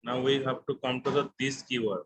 Now we have to come to the this keyword.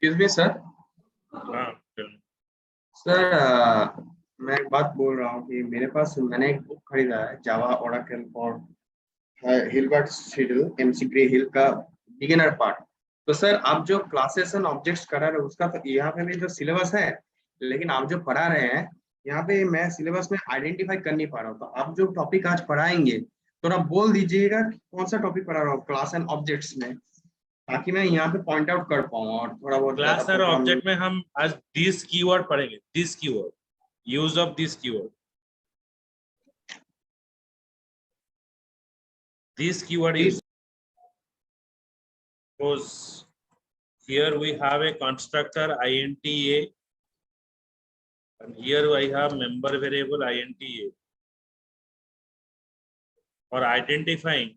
Excuse me, sir. Tell me. Sir मैं एक बात बोल रहा हूँ कि मेरे पास मैंने एक बुक खरीदा है जावा ओरेकल और हिलबर्ट सीडल एमसी ग्रे हिल का बिगिनर पार्ट। तो सर आप जो क्लासेस एंड ऑब्जेक्ट्स करा रहे हो उसका तो यहाँ पे भी जो सिलेबस है, लेकिन आप जो पढ़ा रहे हैं यहाँ पे मैं सिलेबस में आइडेंटिफाई कर नहीं पा रहा हूँ। तो आप जो टॉपिक आज पढ़ाएंगे थोड़ा बोल दीजिएगा कि कौन सा टॉपिक पढ़ा रहा हूँ क्लास एंड ऑब्जेक्ट्स में, ताकि मैं यहाँ पे पॉइंट आउट कर पाऊँ और थोड़ा बहुत क्लास और ऑब्जेक्ट में हम आज दिस कीवर्ड पढ़ेंगे। This keyword, use of this keyword. This keyword is because here we have a constructor INTA and here I have member variable INTA. For identifying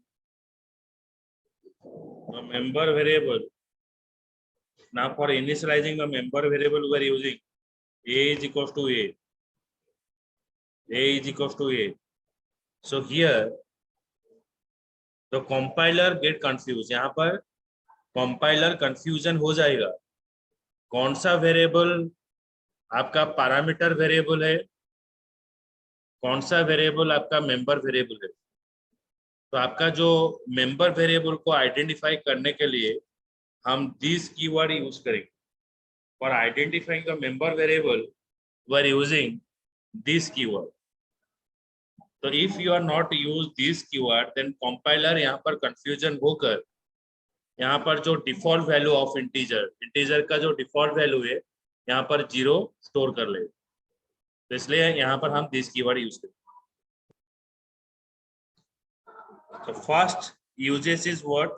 the member variable, now for initializing the member variable we are using A is equals to A. A is equals to A. So here the compiler get confused. यहाँ पर compiler confusion हो जाएगा। कौन सा variable आपका parameter variable है, कौन सा वेरिएबल आपका मेंबर वेरिएबल है। तो आपका जो मेंबर वेरिएबल को आइडेंटिफाई करने के लिए हम दिस कीवर्ड यूज करेंगे। For identifying the member variable we are using this keyword. तो if you are not use this keyword then compiler यहाँ पर कंफ्यूजन होकर यहाँ पर जो डिफॉल्ट वैल्यू ऑफ इंटीजर का जो डिफॉल्ट वैल्यू है यहाँ पर 0 स्टोर कर ले। तो इसलिए यहाँ पर हम दिस कीवर्ड यूज करेंगे। So first uses is what?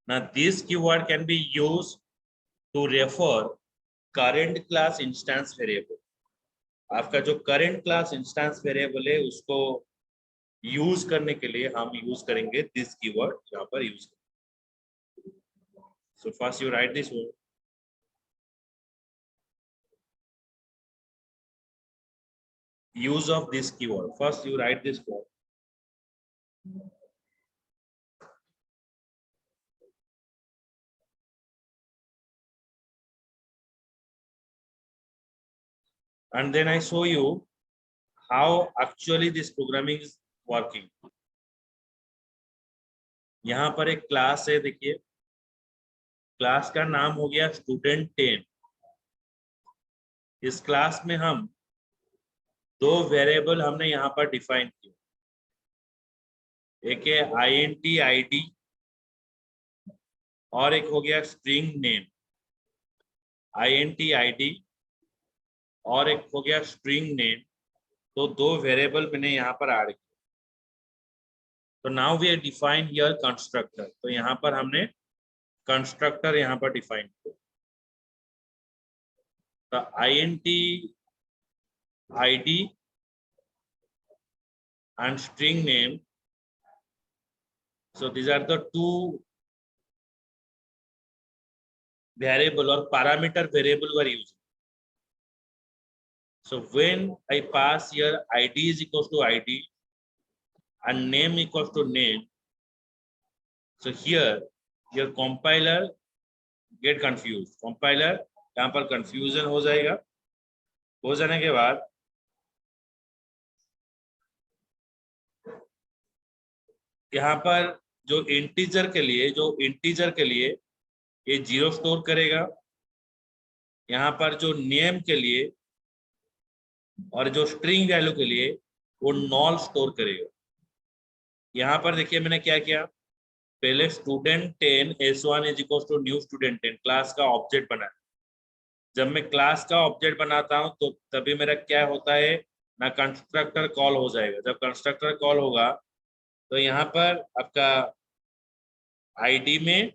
Now this keyword can be used to refer current class instance variable. आपका जो current class instance variable है उसको यूज करने के लिए हम यूज करेंगे this keyword यहाँ पर यूज करेंगे। So first you write this word. Use of this keyword. First you write this word. And then I show you how actually this programming is working. यहाँ पर एक क्लास है, देखिए class का नाम हो गया स्टूडेंट 10। इस क्लास में हम दो वेरिएबल हमने यहाँ पर डिफाइन किए, एक है INT ID और एक हो गया स्ट्रिंग नेम। INT ID और एक हो गया स्ट्रिंग नेम, तो दो वेरिएबल मैंने यहाँ पर ऐड किया। तो now we define here constructor. तो यहाँ पर हमने कंस्ट्रक्टर यहाँ पर डिफाइन किया। The int id and string name, so these are the two variable or parameter variable we are using. So when I pass here id is equals to id and name equals to name, so here your compiler get confused, compiler यहाँ पर confusion हो जाएगा। हो जाने के बाद यहाँ पर जो इंटीजर के लिए ये 0 स्टोर करेगा, यहाँ पर जो नेम के लिए और जो स्ट्रिंग वैल्यू के लिए वो नॉल स्टोर करेगा। यहाँ पर देखिए मैंने क्या किया, पहले student 10 s1 is equal to new student 10 class का ऑब्जेक्ट बनाया। जब मैं क्लास का ऑब्जेक्ट बनाता हूं तो तभी मेरा क्या होता है ना, कंस्ट्रक्टर कॉल हो जाएगा। जब कंस्ट्रक्टर कॉल होगा तो यहाँ पर आपका आईडी में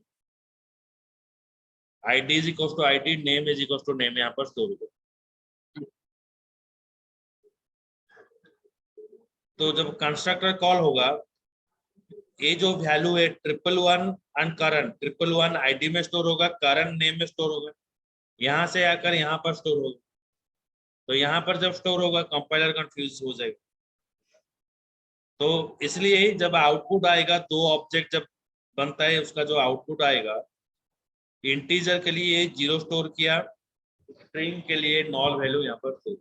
ID is equal to ID, name is equal to name यहाँ पर स्टोर होगा। तो जब कंस्ट्रक्टर कॉल होगा, ये जो वैल्यू है 111 एंड करंट, 111 आईडी में स्टोर होगा, करंट नेम में स्टोर होगा, यहाँ से आकर यहाँ पर स्टोर होगा। तो यहाँ पर जब स्टोर होगा कंपाइलर कंफ्यूज हो जाएगा। तो इसलिए जब आउटपुट आएगा, दो ऑब्जेक्ट जब बनता है उसका जो आउटपुट आएगा, इंटीजर के लिए 0 स्टोर किया, स्ट्रिंग के लिए नॉल वैल्यू यहाँ पर स्टोर,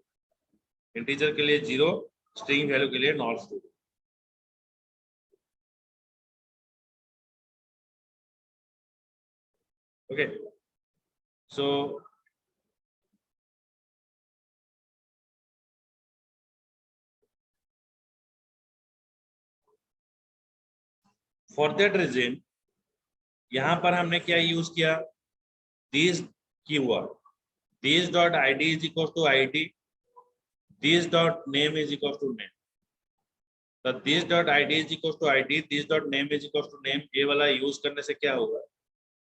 इंटीजर के लिए 0, स्ट्रिंग वैल्यू के लिए null store. Okay, so for that reason यहाँ पर हमने क्या यूज किया, this keyword, this dot ID is equal to ID, this dot name is equal to name. तो this dot ID is equal to ID, this dot name is equal to name, ये वाला use करने से क्या होगा,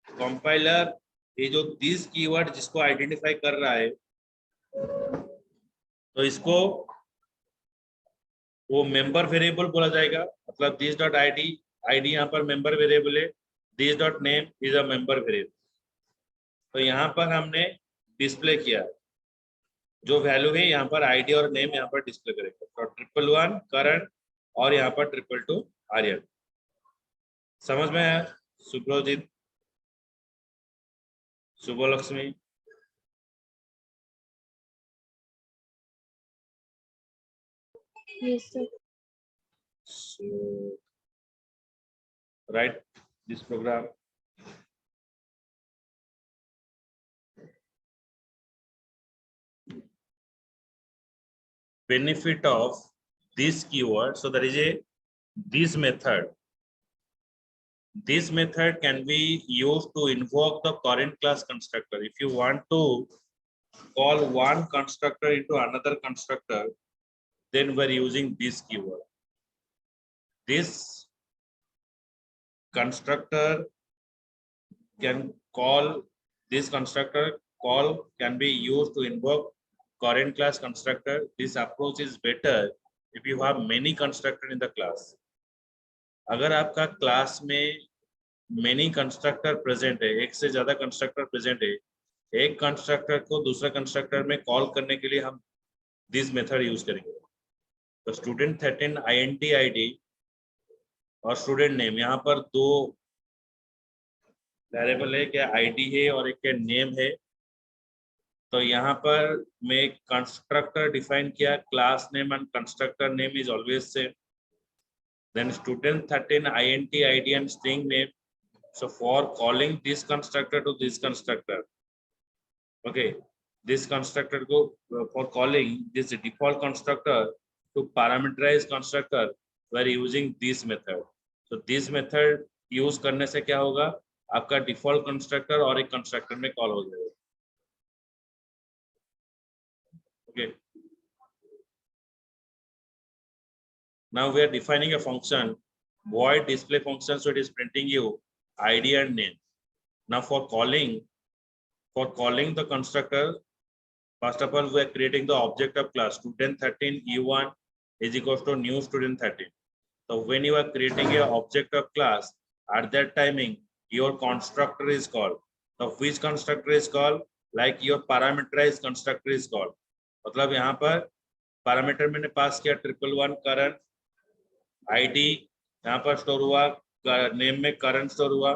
compiler ये जो this keyword जिसको आइडेंटिफाई कर रहा है तो इसको वो मेंबर वेरिएबल बोला जाएगा। मतलब दिस डॉट आईडी, आईडी यहाँ पर मेंबर वेरिएबल है, this dot name is a member variable. तो यहाँ पर हमने डिस्प्ले किया जो वैल्यू है, यहाँ पर आईडी और नेम यहाँ पर डिस्प्ले करेगा। तो 111 करंट और यहाँ पर 222 आर्यन। समझ में आया सुब्रोजित, Shubhalakshmi? Yes, sir. So write this program. Benefit of this keyword, so there is a this method. This method can be used to invoke the current class constructor. If you want to call one constructor into another constructor, then we're using this keyword. This constructor can call, this constructor call can be used to invoke current class constructor. This approach is better if you have many constructor in the class. अगर आपका class में many constructor present है, एक से ज्यादा constructor present है, एक constructor को दूसरा कंस्ट्रक्टर में कॉल करने के लिए हम दिस मेथड यूज करेंगे। तो स्टूडेंट 13 int id और स्टूडेंट नेम, यहाँ पर दो वेरिएबल है, क्या आईडी है और एक क्या नेम है। तो यहाँ पर मैं कंस्ट्रक्टर डिफाइन किया, class name and constructor name is always same. Then student 13 int id and string name. So for calling this constructor to this constructor, okay, this constructor go for calling this default constructor to parameterize constructor, we are using this method. So this method use करने से क्या होगा, आपका default constructor और एक constructor में call हो जाएगा। Okay. Now we are defining a function void display function, so it is printing you id and name. Now for calling the constructor, first of all, we are creating the object of class student 13 E1 is equals to new student 13. So when you are creating a object of class, at that timing, your constructor is called. So which constructor is called? Like your parameterized constructor is called. मतलब यहाँ पर parameter मैंने पास किया 111 current ID यहाँ पर store हुआ, name में current store हुआ।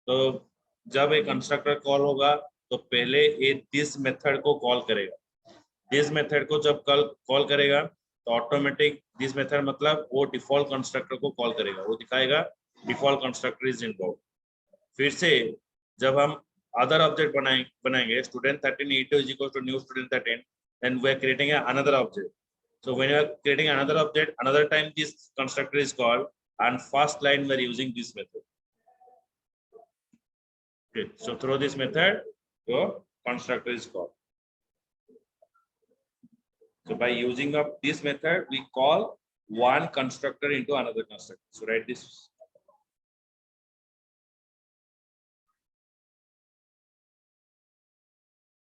तो जब एक कंस्ट्रक्टर कॉल होगा तो पहले ये दिस मेथड को कॉल करेगा। दिस मेथड को जब कॉल करेगा तो ऑटोमेटिक दिस मेथड मतलब वो डिफॉल्ट कंस्ट्रक्टर को कॉल करेगा, वो दिखाएगा डिफॉल्ट कंस्ट्रक्टर इज इन्वॉल्व। फिर से जब हम अदर ऑब्जेक्ट बनाएंगे student 13 E2 is equal to new student 13, then we are creating another object. So when you are creating another object, another time this constructor is called, and first line we are using this method. Okay, so through this method your constructor is called. So by using of this method we call one constructor into another constructor. So write this.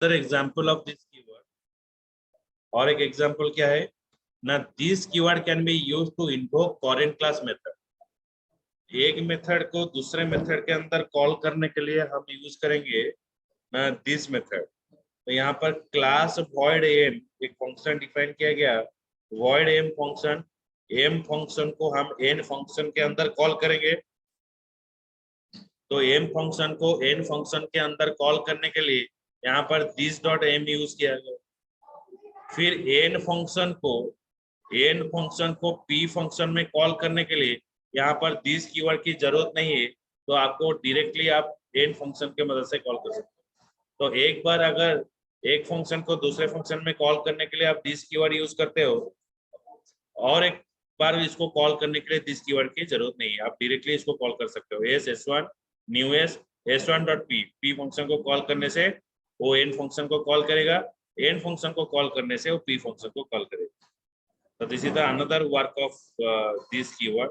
Another example of this keyword, और एक example क्या है ना, this keyword can be used to invoke current class method. एक method को दूसरे method के अंदर कॉल करने के लिए हम यूज करेंगे ना दिस मेथड। तो यहाँ पर क्लास void m एक फंक्शन डिफाइन किया गया, void m फंक्शन को हम n फंक्शन के अंदर कॉल करेंगे। तो m फंक्शन को n फंक्शन के अंदर कॉल करने के लिए यहाँ पर दिस डॉट m यूज किया गया। फिर n फंक्शन को p फंक्शन में कॉल करने के लिए यहाँ पर दिस कीवर्ड की जरूरत नहीं है, तो आपको डायरेक्टली आप n फंक्शन के मदद से कॉल कर सकते हो। तो एक बार अगर एक फंक्शन को दूसरे फंक्शन में कॉल करने के लिए आप दिस कीवर्ड यूज करते हो, और एक बार इसको कॉल करने के लिए दिस कीवर्ड की जरूरत नहीं है, आप डायरेक्टली इसको कॉल कर सकते हो। s1 new s1.p p function को कॉल करने से वो n फंक्शन को कॉल करेगा, n फंक्शन को कॉल करने से वो p फंक्शन को कॉल करेगा। So this is the another work of this keyword.